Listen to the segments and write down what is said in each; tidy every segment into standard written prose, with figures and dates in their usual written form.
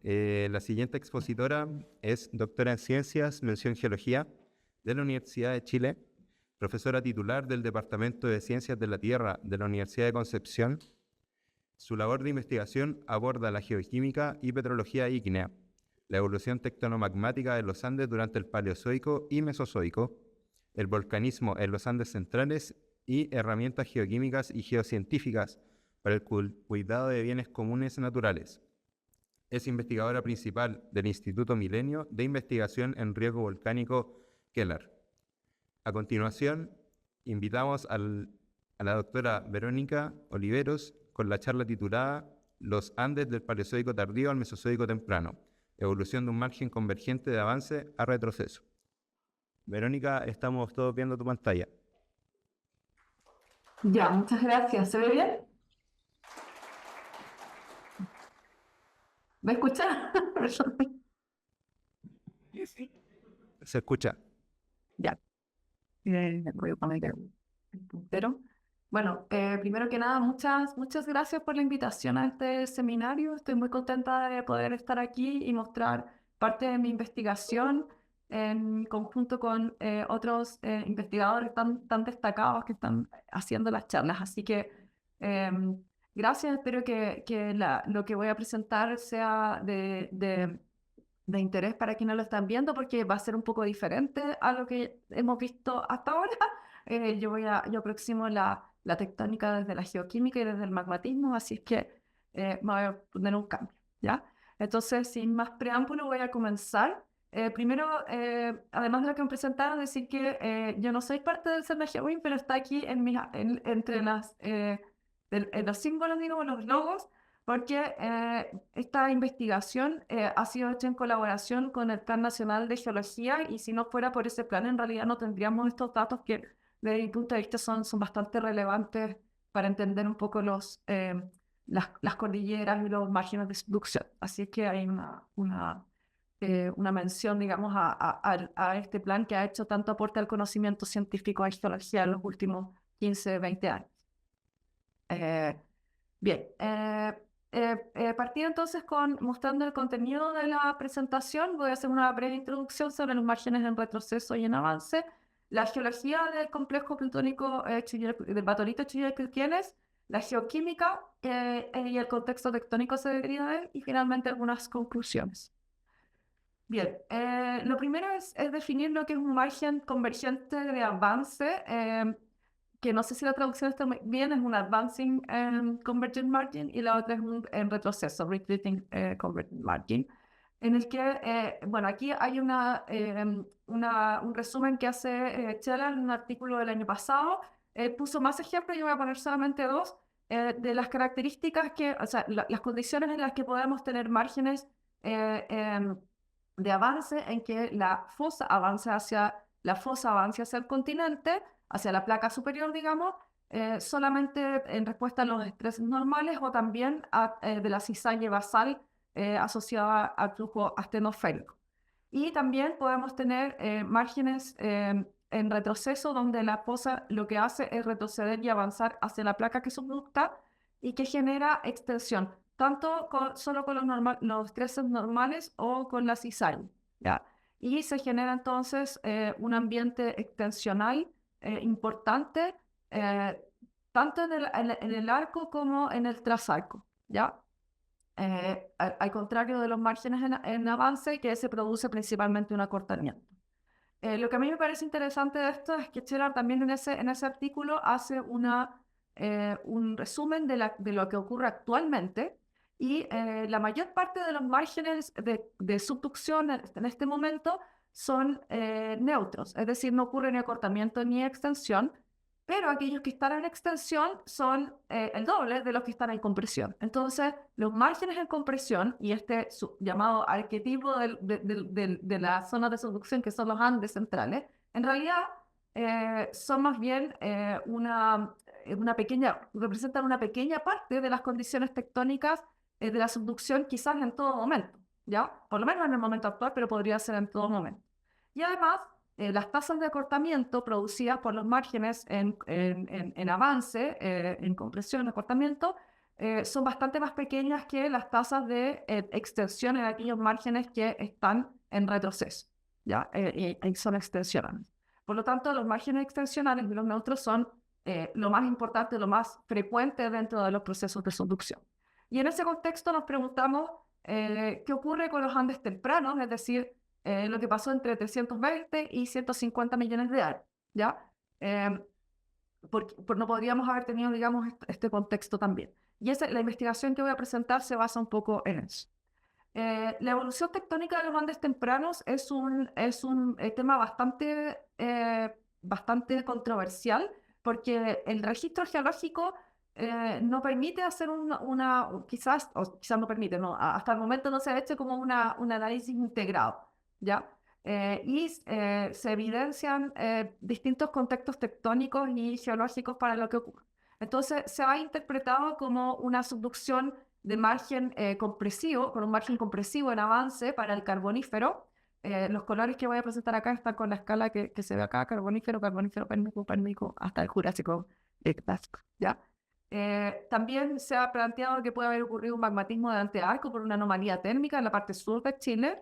La siguiente expositora es doctora en Ciencias, mención Geología, de la Universidad de Chile, profesora titular del Departamento de Ciencias de la Tierra de la Universidad de Concepción. Su labor de investigación aborda la geoquímica y petrología ígnea, la evolución tectonomagmática de los Andes durante el Paleozoico y Mesozoico, el volcanismo en los Andes centrales y herramientas geoquímicas y geocientíficas para el cuidado de bienes comunes naturales. Es investigadora principal del Instituto Milenio de Investigación en Riesgo Volcánico Kellar. A continuación, invitamos a la doctora Verónica Oliveros con la charla titulada Los Andes del Paleozoico tardío al Mesozoico temprano, evolución de un margen convergente de avance a retroceso. Verónica, estamos todos viendo tu pantalla. Ya, muchas gracias. ¿Se ve bien? ¿Me escucha? Se escucha. Ya. Voy a poner el puntero. Bueno, primero que nada, muchas gracias por la invitación a este seminario. Estoy muy contenta de poder estar aquí y mostrar parte de mi investigación en conjunto con otros investigadores tan destacados que están haciendo las charlas. Así que gracias, espero que lo que voy a presentar sea de interés para quienes lo están viendo, porque va a ser un poco diferente a lo que hemos visto hasta ahora. Yo aproximo la tectónica desde la geoquímica y desde el magmatismo, así es que me voy a poner un cambio, ¿ya? Entonces, sin más preámbulo, voy a comenzar. Primero, además de lo que me presentaron, decir que yo no soy parte del CERN-GEOIN, pero está aquí entre en los símbolos, digamos, los logos, porque esta investigación ha sido hecha en colaboración con el Plan Nacional de Geología, y si no fuera por ese plan, en realidad no tendríamos estos datos que, desde mi punto de vista, son bastante relevantes para entender un poco las cordilleras y los márgenes de subducción. Así es que hay una mención, digamos, a este plan que ha hecho tanto aporte al conocimiento científico de geología en los últimos 15, 20 años. Bien, partir entonces mostrando el contenido de la presentación. Voy a hacer una breve introducción sobre los márgenes en retroceso y en avance, la geología del complejo plutónico del batolito Chillel-Kilquienes, la geoquímica y el contexto tectónico se deriva de él, y finalmente algunas conclusiones. Bien, lo primero es definir lo que es un margen convergente de avance, que no sé si la traducción está muy bien, es un advancing convergent margin, y la otra es un retroceso, retreating convergent margin, en el que, bueno, aquí hay un resumen que hace Chelan en un artículo del año pasado. Puso más ejemplos, yo voy a poner solamente dos, de las características o sea, las condiciones en las que podemos tener márgenes de avance, en que la fosa avance hacia el continente, hacia la placa superior, digamos, solamente en respuesta a los estreses normales, o también de la cizaña basal asociada al flujo astenosférico. Y también podemos tener márgenes en retroceso, donde la fosa lo que hace es retroceder y avanzar hacia la placa que subducta y que genera extensión, tanto solo con los estreses normales o con la cizaña, ¿ya? Y se genera entonces un ambiente extensional importante, tanto en el arco como en el trasarco, ¿ya? Al contrario de los márgenes en avance, que se produce principalmente un acortamiento. Lo que a mí me parece interesante de esto es que Chelar también en ese artículo hace un resumen de lo que ocurre actualmente, y la mayor parte de los márgenes de subducción en este momento son neutros, es decir, no ocurre ni acortamiento ni extensión, pero aquellos que están en extensión son el doble de los que están en compresión. Entonces, los márgenes en compresión y este llamado arquetipo de la zona de subducción, que son los Andes centrales, en realidad son más bien representan una pequeña parte de las condiciones tectónicas de la subducción, quizás en todo momento, ¿ya? Por lo menos en el momento actual, pero podría ser en todo momento. Y además, las tasas de acortamiento producidas por los márgenes en avance, en compresión, acortamiento, son bastante más pequeñas que las tasas de extensión en aquellos márgenes que están en retroceso, ¿ya? Y son extensionales. Por lo tanto, los márgenes extensionales de los neutros son lo más importante, lo más frecuente dentro de los procesos de subducción. Y en ese contexto nos preguntamos qué ocurre con los Andes tempranos, es decir, lo que pasó entre 320 y 150 millones de años, ¿ya? No podríamos haber tenido, digamos, este contexto también. Y la investigación que voy a presentar se basa un poco en eso. La evolución tectónica de los Andes tempranos es un tema bastante controversial, porque el registro geológico no permite hacer quizás no permite, no, hasta el momento no se ha hecho como un análisis integrado, ¿ya? Se evidencian distintos contextos tectónicos y geológicos para lo que ocurre. Entonces, se ha interpretado como una subducción de margen compresivo, con un margen compresivo en avance para el carbonífero. Los colores que voy a presentar acá están con la escala que se ve acá: carbonífero, pérmico, hasta el jurásico clásico, ¿ya? También se ha planteado que puede haber ocurrido un magmatismo de antearco por una anomalía térmica en la parte sur de Chile.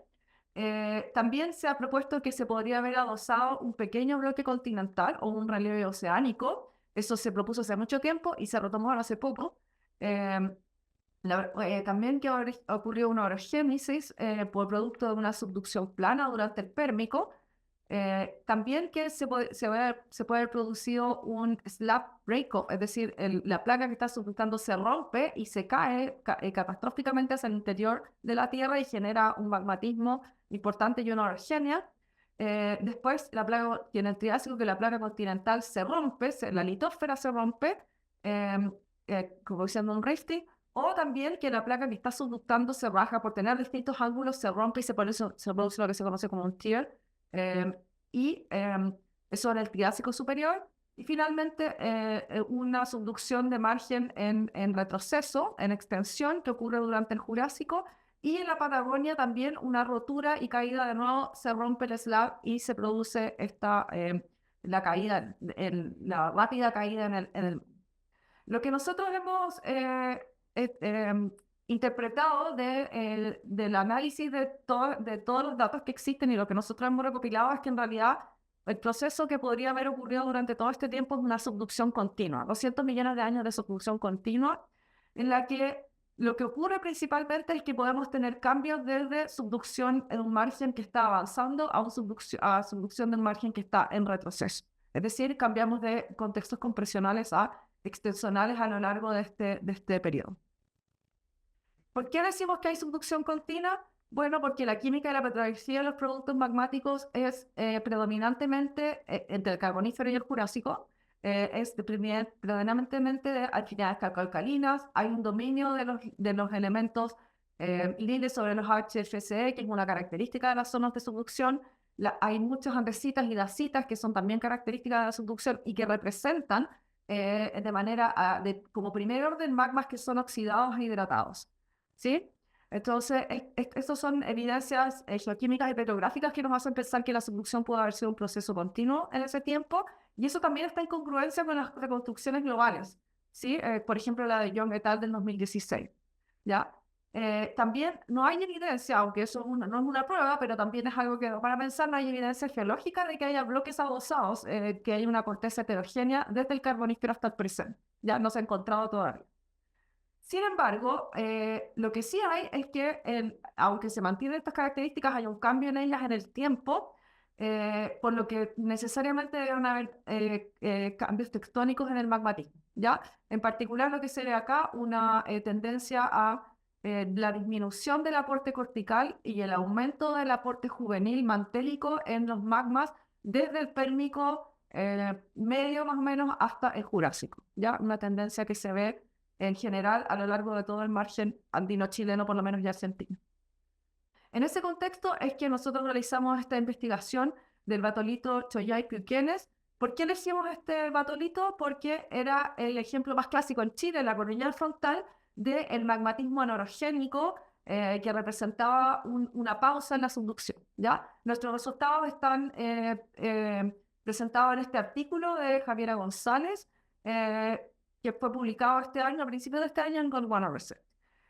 También se ha propuesto que se podría haber adosado un pequeño bloque continental o un relieve oceánico. Eso se propuso hace mucho tiempo y se retomó ahora hace poco. También que ocurrió una orogénesis por producto de una subducción plana durante el Pérmico. También que se puede haber producido un slab breakup, es decir, la placa que está subductando se rompe y se cae catastróficamente hacia el interior de la Tierra y genera un magmatismo importante y una orogenia. Después, la placa tiene el Triásico, que la placa continental se rompe, la litósfera se rompe, como diciendo un rifting. O también que la placa que está subductando se raja por tener distintos ángulos, se rompe y se produce lo que se conoce como un tear. Eso en el Triásico superior. Y finalmente, una subducción de margen en retroceso, en extensión, que ocurre durante el Jurásico. Y en la Patagonia también una rotura y caída de nuevo, se rompe el slab y se produce la rápida caída en el. Lo que nosotros hemos interpretado del análisis de todos los datos que existen y lo que nosotros hemos recopilado es que en realidad el proceso que podría haber ocurrido durante todo este tiempo es una subducción continua, 200 millones de años de subducción continua, en la que lo que ocurre principalmente es que podemos tener cambios desde subducción en un margen que está avanzando a subducción de un margen que está en retroceso. Es decir, cambiamos de contextos compresionales a extensionales a lo largo de este periodo. ¿Por qué decimos que hay subducción continua? Bueno, porque la química y la petrografía de los productos magmáticos es predominantemente entre el Carbonífero y el Jurásico, es predominantemente de afinidades calcoalcalinas. Hay un dominio de los elementos lineales sobre los HFCE, que es una característica de las zonas de subducción. Hay muchas andesitas y dacitas que son también características de la subducción y que representan como primer orden magmas que son oxidados e hidratados, ¿sí? Entonces, estas son evidencias geoquímicas y petrográficas que nos hacen pensar que la subducción puede haber sido un proceso continuo en ese tiempo, y eso también está en congruencia con las reconstrucciones globales, ¿sí? Por ejemplo, la de Young et al. Del 2016, ¿ya? También no hay evidencia, aunque eso no es una prueba, pero también es algo que para pensar, no hay evidencia geológica de que haya bloques adosados, que haya una corteza heterogénea desde el Carbonífero hasta el presente. Ya no se ha encontrado todavía. Sin embargo, lo que sí hay es que, aunque se mantienen estas características, hay un cambio en ellas en el tiempo, por lo que necesariamente deben haber cambios tectónicos en el magmatismo, ¿ya? En particular, lo que se ve acá, una tendencia a la disminución del aporte cortical y el aumento del aporte juvenil mantélico en los magmas desde el Pérmico medio más o menos hasta el Jurásico, ¿ya? Una tendencia que se ve en general a lo largo de todo el margen andino-chileno, por lo menos ya argentino. En ese contexto es que nosotros realizamos esta investigación del batolito Choyay-Quilquenes. ¿Por qué elegimos este batolito? Porque era el ejemplo más clásico en Chile, la cordillera frontal, del magmatismo anorogénico que representaba una pausa en la subducción, ¿ya? Nuestros resultados están presentados en este artículo de Javiera González, que fue publicado este año, a principios de este año en Gondwana Research.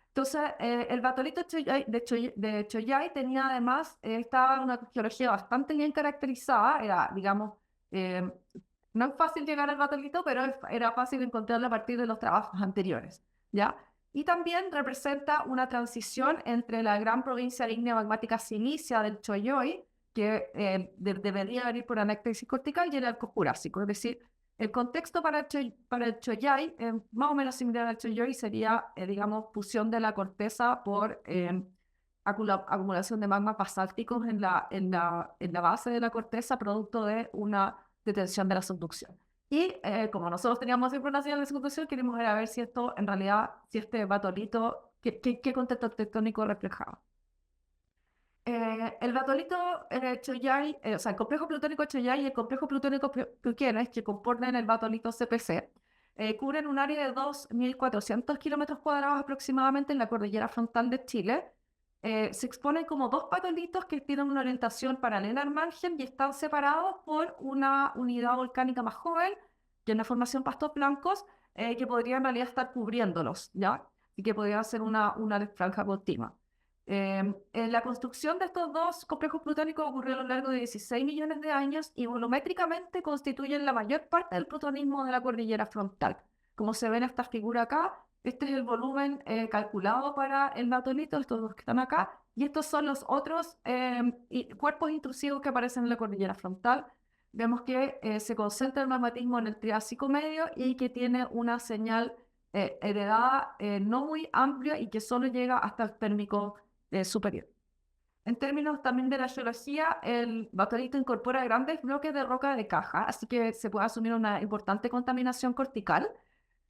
Entonces, el batolito de Choyay tenía además, estaba una geología bastante bien caracterizada, era, digamos, no es fácil llegar al batolito, pero era fácil encontrarlo a partir de los trabajos anteriores, ¿ya? Y también representa una transición entre la gran provincia ígnea magmática silicia del Choyoy, que debería venir por anéctesis cortical, y el Arco Jurásico. Es decir, el contexto para el Choyay, más o menos similar al Choyoy, sería, digamos, fusión de la corteza por acumulación de magmas basálticos en la base de la corteza, producto de una detención de la subducción. Y como nosotros teníamos información de la subducción, queríamos ver a ver si esto, en realidad, si este batolito, qué contexto tectónico reflejaba. El batolito Choyay, o sea, el complejo plutónico Choyay y el complejo plutónico Puquienes, que componen el batolito CPC, cubren un área de 2.400 kilómetros cuadrados aproximadamente en la cordillera frontal de Chile. Se exponen como dos batolitos que tienen una orientación paralela al margen y están separados por una unidad volcánica más joven, que es la formación Pastos Blancos, que podría en realidad estar cubriéndolos, ¿ya? Y que podría ser una franja continua. La construcción de estos dos complejos plutónicos ocurrió a lo largo de 16 millones de años y volumétricamente constituyen la mayor parte del plutonismo de la cordillera frontal. Como se ve en esta figura acá, este es el volumen calculado para el batolito, estos dos que están acá, y estos son los otros cuerpos intrusivos que aparecen en la cordillera frontal. Vemos que se concentra el magmatismo en el Triásico medio y que tiene una señal heredada no muy amplia y que solo llega hasta el Pérmico superior. En términos también de la geología, el batolito incorpora grandes bloques de roca de caja, así que se puede asumir una importante contaminación cortical.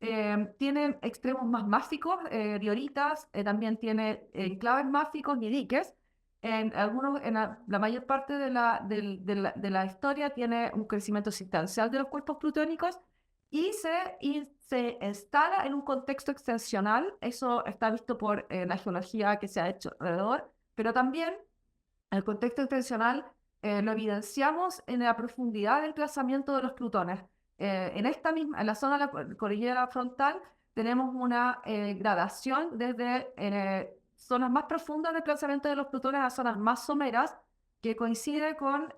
Tiene extremos magmáticos, dioritas, también tiene enclaves máficos y diques. En la mayor parte de la historia tiene un crecimiento sustancial de los cuerpos plutónicos y se instala en un contexto extensional. Eso está visto por la geología que se ha hecho alrededor, pero también el contexto extensional lo evidenciamos en la profundidad del desplazamiento de los plutones. En la zona de la cordillera frontal tenemos una gradación desde zonas más profundas de desplazamiento de los plutones a zonas más someras, que coincide con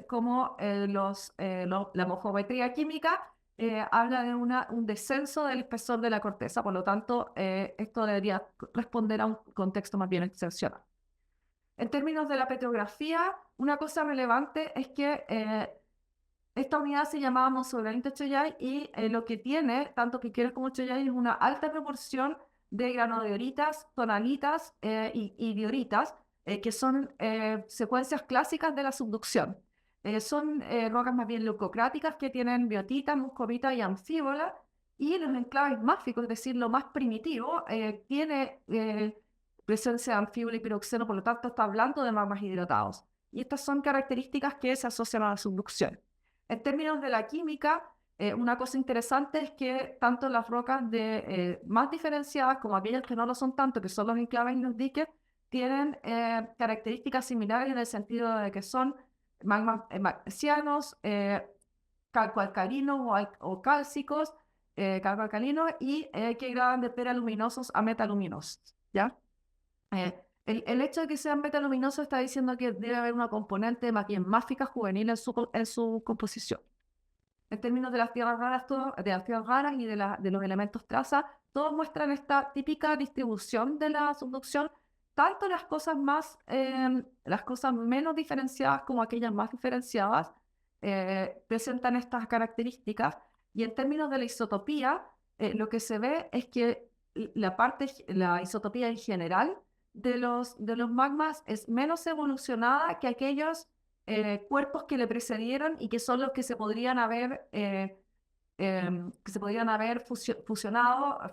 cómo la morfometría química habla de un descenso del espesor de la corteza. Por lo tanto, esto debería responder a un contexto más bien extensional. En términos de la petrografía, una cosa relevante es que esta unidad se llamaba Monzogranito Choyay y lo que tiene, tanto Puquienes como Choyay, es una alta proporción de granodioritas, tonalitas y dioritas, que son secuencias clásicas de la subducción. Son rocas más bien leucocráticas que tienen biotita, muscovita y anfíbola, y los enclaves máficos, es decir, lo más primitivo, tiene presencia de anfíbola y piroxeno, por lo tanto está hablando de magmas hidratados. Y estas son características que se asocian a la subducción. En términos de la química, una cosa interesante es que tanto las rocas más diferenciadas como aquellas que no lo son tanto, que son los enclaves y los diques, tienen características similares en el sentido de que son magmas magnesianos, calcoalcalinos o cálcicos, calcoalcalinos, y que graban de peraluminosos a metaluminosos, ¿ya? El hecho de que sean metaluminosos está diciendo que debe haber una componente más bien máfica juvenil en su composición. En términos de las tierras raras, y de los elementos traza, todos muestran esta típica distribución de la subducción, tanto las cosas menos diferenciadas como aquellas más diferenciadas presentan estas características. Y en términos de la isotopía, lo que se ve es que la isotopía en general de los magmas es menos evolucionada que aquellos cuerpos que le precedieron y que son los que se podrían haber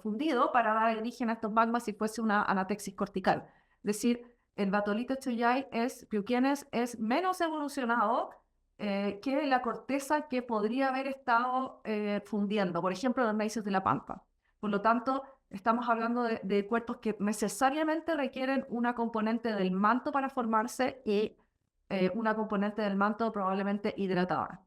fundido para dar origen a estos magmas si fuese una anatexis cortical. Es decir, el batolito Choyay Puquienes es menos evolucionado que la corteza que podría haber estado fundiendo, por ejemplo, los maíces de la Pampa. Por lo tanto, estamos hablando de cuerpos que necesariamente requieren una componente del manto para formarse y una componente del manto probablemente hidratadora.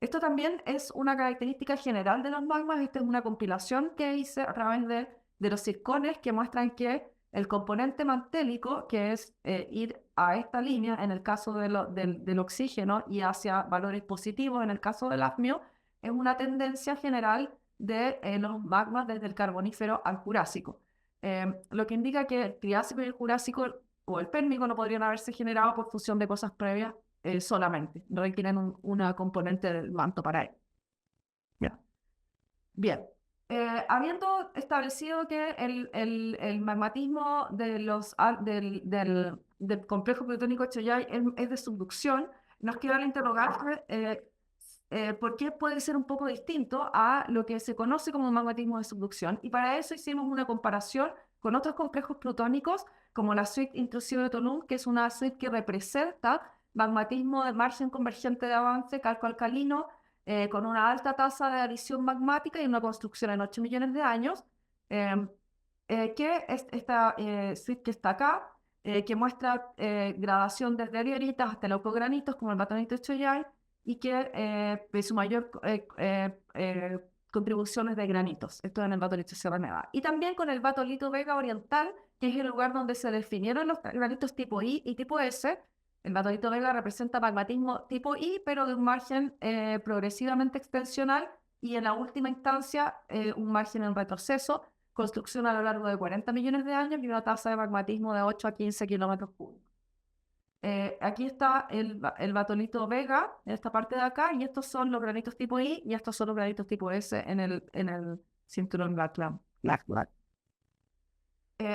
Esto también es una característica general de los magmas. Esta es una compilación que hice a través de los circones que muestran que el componente mantélico, que es ir a esta línea en el caso del oxígeno y hacia valores positivos en el caso del apneo, es una tendencia general de los magmas desde el Carbonífero al Jurásico. Lo que indica que el Triásico y el Jurásico o el Pérmico no podrían haberse generado por fusión de cosas previas solamente, no requieren una componente del manto para ello. Bien, habiendo establecido que el magmatismo del complejo plutónico Choyai es de subducción, nos queda la interrogante por qué puede ser un poco distinto a lo que se conoce como magmatismo de subducción. Y para eso hicimos una comparación con otros complejos plutónicos, como la suite intrusiva de Tulum, que es una suite que representa magmatismo de margen convergente de avance calco-alcalino, con una alta tasa de adición magmática y una construcción en 8 millones de años, que es esta suite que está acá, que muestra gradación desde dioritas hasta leucogranitos, como el batonito Choyai, y que su mayor contribución es de granitos. Esto en el batolito Sierra Nevada. Y también con el batolito Vega Oriental, que es el lugar donde se definieron los granitos tipo I y tipo S. El batolito Vega representa magmatismo tipo I, pero de un margen progresivamente extensional y en la última instancia un margen en retroceso, construcción a lo largo de 40 millones de años y una tasa de magmatismo de 8 a 15 kilómetros cúbicos. Aquí está el batolito Vega, en esta parte de acá, y estos son los granitos tipo I y estos son los granitos tipo S en el cinturón Blackland.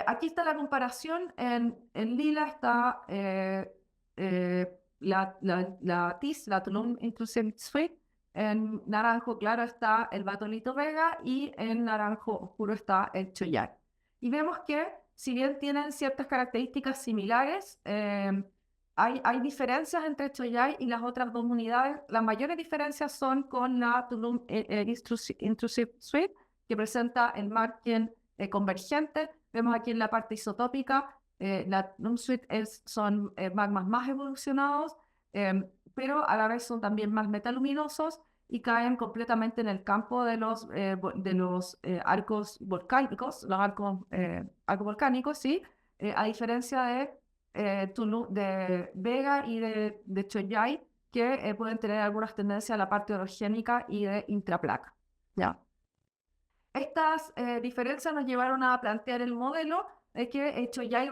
Aquí está la comparación, en lila está la TIS, la Tulum Intrusive Suite, en naranjo claro está el batolito Vega y en naranjo oscuro está el Choyai. Y vemos que si bien tienen ciertas características similares, hay diferencias entre Choyai y las otras dos unidades. Las mayores diferencias son con la Tulum Intrusive Suite, que presenta el margen convergente. Vemos aquí en la parte isotópica, la Tulum Suite son magmas más evolucionados, pero a la vez son también más metaluminosos y caen completamente en el campo de los arcos volcánicos, los arcos volcánicos, ¿sí? A diferencia de Vega y de Choyai, que pueden tener algunas tendencias a la parte orogénica y de intraplaca. ¿Ya? Estas diferencias nos llevaron a plantear el modelo de que Choyai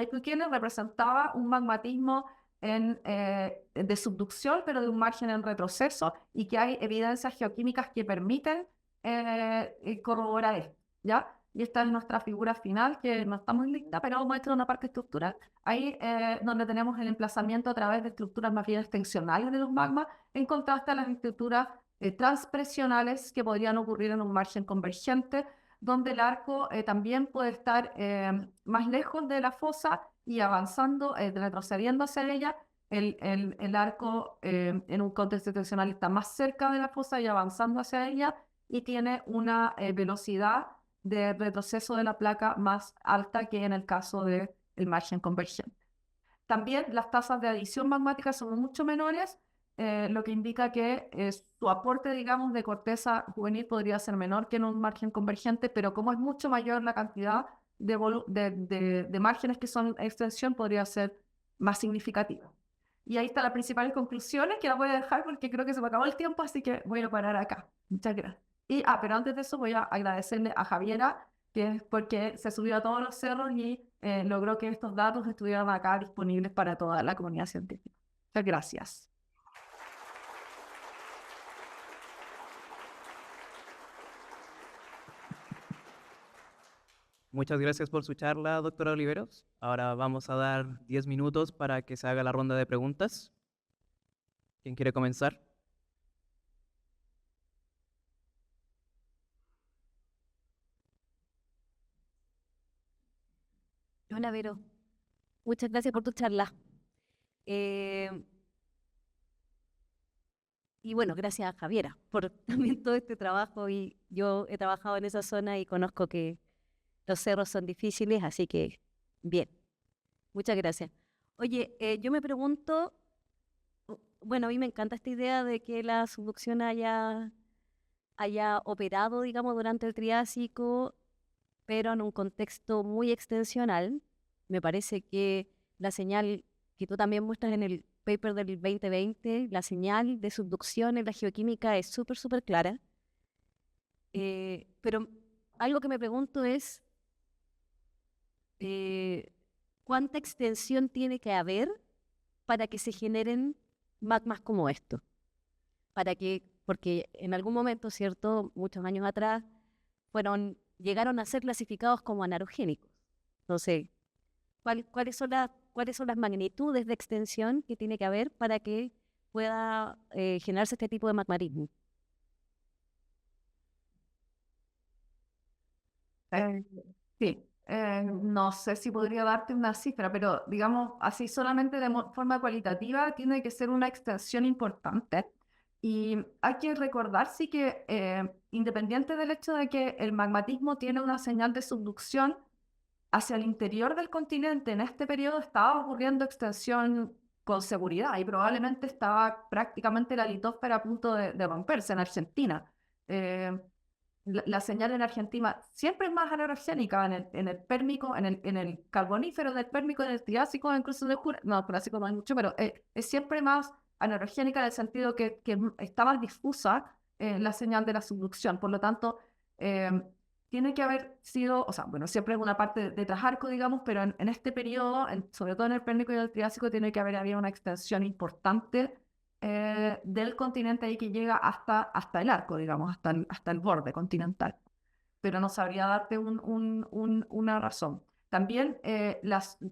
Pukene representaba un magmatismo de subducción, pero de un margen en retroceso, y que hay evidencias geoquímicas que permiten corroborar esto, ¿ya? Y esta es nuestra figura final, que no está muy linda, pero muestra una parte estructural. Ahí donde tenemos el emplazamiento a través de estructuras más bien extensionales de los magmas, en contraste a las estructuras transpresionales que podrían ocurrir en un margen convergente, donde el arco también puede estar más lejos de la fosa y avanzando, retrocediendo hacia ella. El arco en un contexto extensional está más cerca de la fosa y avanzando hacia ella, y tiene una velocidad de retroceso de la placa más alta que en el caso del margen convergente. También las tasas de adición magmática son mucho menores, lo que indica que su aporte, digamos, de corteza juvenil podría ser menor que en un margen convergente, pero como es mucho mayor la cantidad de márgenes que son extensión, podría ser más significativa. Y ahí están las principales conclusiones, que las voy a dejar porque creo que se me acabó el tiempo, así que voy a parar acá. Muchas gracias. Pero antes de eso voy a agradecerle a Javiera, que es porque se subió a todos los cerros y logró que estos datos estuvieran acá disponibles para toda la comunidad científica. Muchas gracias. Muchas gracias por su charla, doctora Oliveros. Ahora vamos a dar 10 minutos para que se haga la ronda de preguntas. ¿Quién quiere comenzar? Hola, Vero. Muchas gracias por tu charla. Y bueno, gracias a Javiera por también todo este trabajo. Y yo he trabajado en esa zona y conozco que los cerros son difíciles, así que bien. Muchas gracias. Oye, yo me pregunto, bueno, a mí me encanta esta idea de que la subducción haya operado, digamos, durante el Triásico, pero en un contexto muy extensional. Me parece que la señal que tú también muestras en el paper del 2020, la señal de subducción en la geoquímica es súper, súper clara. Pero algo que me pregunto es, ¿cuánta extensión tiene que haber para que se generen magmas como esto? Porque en algún momento, ¿cierto? Muchos años atrás, llegaron a ser clasificados como anaerogénicos. Entonces, ¿cuáles son las magnitudes de extensión que tiene que haber para que pueda generarse este tipo de magmatismo? Sí, no sé si podría darte una cifra, pero digamos así solamente de forma cualitativa tiene que ser una extensión importante. Y hay que recordar sí que independiente del hecho de que el magmatismo tiene una señal de subducción hacia el interior del continente, en este periodo estaba ocurriendo extensión con seguridad y probablemente estaba prácticamente la litósfera a punto de romperse en Argentina. La señal en Argentina siempre es más anaerogénica en el Pérmico, en el Carbonífero del Pérmico, en el Triásico, incluso en el Jurásico. No, el Jurásico no hay mucho, pero es siempre más anaerogénica en el sentido que está más difusa la señal de la subducción. Por lo tanto, tiene que haber sido, o sea, bueno, siempre es una parte de Trajarco, digamos, pero en este periodo, sobre todo en el Pérmico y el Triásico, tiene que haber habido una extensión importante del continente ahí que llega hasta el arco, digamos, hasta el borde continental. Pero no sabría darte una razón. También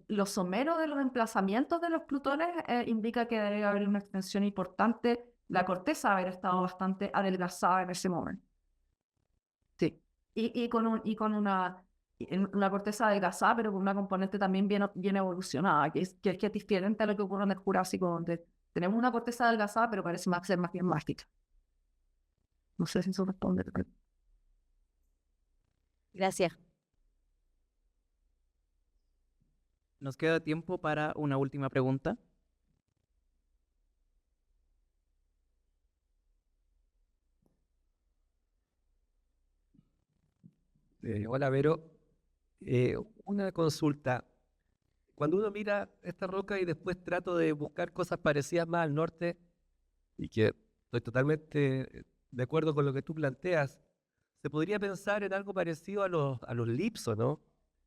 los someros de los emplazamientos de los plutones indica que debe haber una extensión importante, la corteza haber estado bastante adelgazada en ese momento. Sí, y con una corteza adelgazada, pero con una componente también bien evolucionada, que es diferente a lo que ocurre en el Jurásico, donde tenemos una corteza adelgazada, pero parece ser más bien mástica. No sé si eso responde. Gracias. Nos queda tiempo para una última pregunta. Hola, Vero. Una consulta. Cuando uno mira esta roca y después trato de buscar cosas parecidas más al norte, y que estoy totalmente de acuerdo con lo que tú planteas, se podría pensar en algo parecido a los lipsos, ¿no?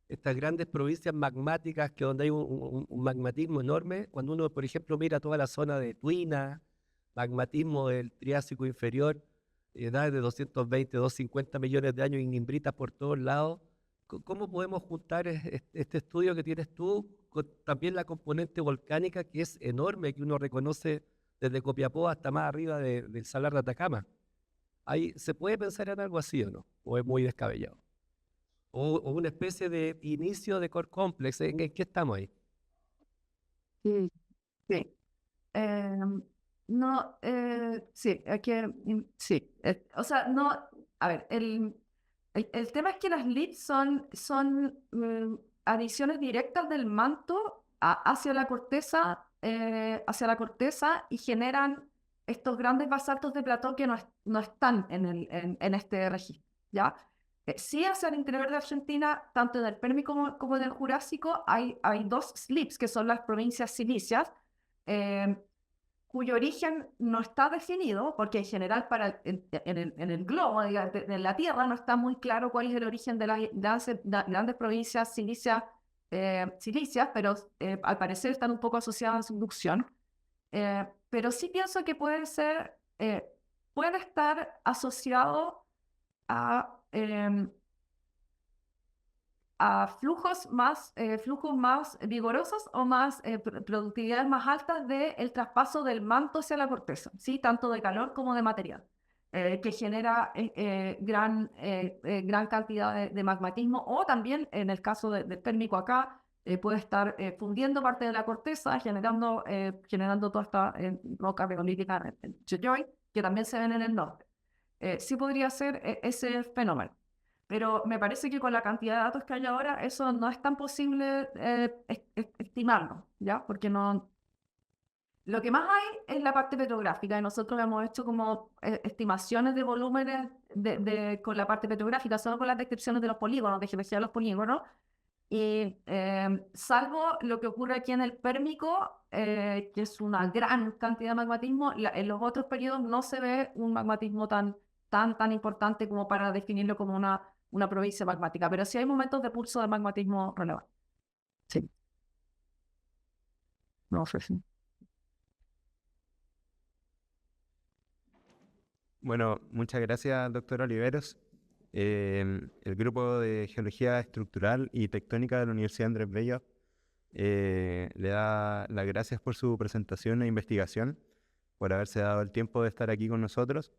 Estas grandes provincias magmáticas que donde hay un magmatismo enorme. Cuando uno, por ejemplo, mira toda la zona de Tuina, magmatismo del Triásico inferior, edades de 220, 250 millones de años, ignimbritas por todos lados. ¿Cómo podemos juntar este estudio que tienes tú con también la componente volcánica que es enorme, que uno reconoce desde Copiapó hasta más arriba del Salar de Atacama? Ahí, ¿se puede pensar en algo así o no? ¿O es muy descabellado? ¿O una especie de inicio de core complex? ¿En qué estamos ahí? Sí, sí. No, sí, sí. O sea, no, a ver, el tema es que las LIDs son adiciones directas del manto hacia la corteza y generan estos grandes basaltos de platón que no están en este registro, ¿ya? Sí, hacia el interior de Argentina, tanto en el Pérmico como en el Jurásico, hay dos slips, que son las provincias silíceas, cuyo origen no está definido, porque en general en el globo, digamos, en la Tierra, no está muy claro cuál es el origen de las grandes provincias silíceas, pero al parecer están un poco asociadas a subducción. Pero sí pienso que puede estar asociado a flujos más vigorosos o productividades más altas del traspaso del manto hacia la corteza, ¿sí? Tanto de calor como de material, que genera gran cantidad de magmatismo, o también en el caso del térmico acá, puede estar fundiendo parte de la corteza, generando toda esta roca regolítica en Chilloy, que también se ven en el norte. Sí podría ser ese fenómeno. Pero me parece que con la cantidad de datos que hay ahora, eso no es tan posible estimarlo, ¿ya? Porque no... Lo que más hay es la parte petrográfica, y nosotros hemos hecho como estimaciones de volúmenes con la parte petrográfica, solo con las descripciones de los polígonos, de geología de los polígonos, y salvo lo que ocurre aquí en el Pérmico, que es una gran cantidad de magmatismo, en los otros periodos no se ve un magmatismo tan importante como para definirlo como una provincia magmática, pero sí hay momentos de pulso de magmatismo relevante. Sí. No sé si. Bueno, muchas gracias, doctor Oliveros. El grupo de Geología Estructural y Tectónica de la Universidad Andrés Bello le da las gracias por su presentación e investigación, por haberse dado el tiempo de estar aquí con nosotros.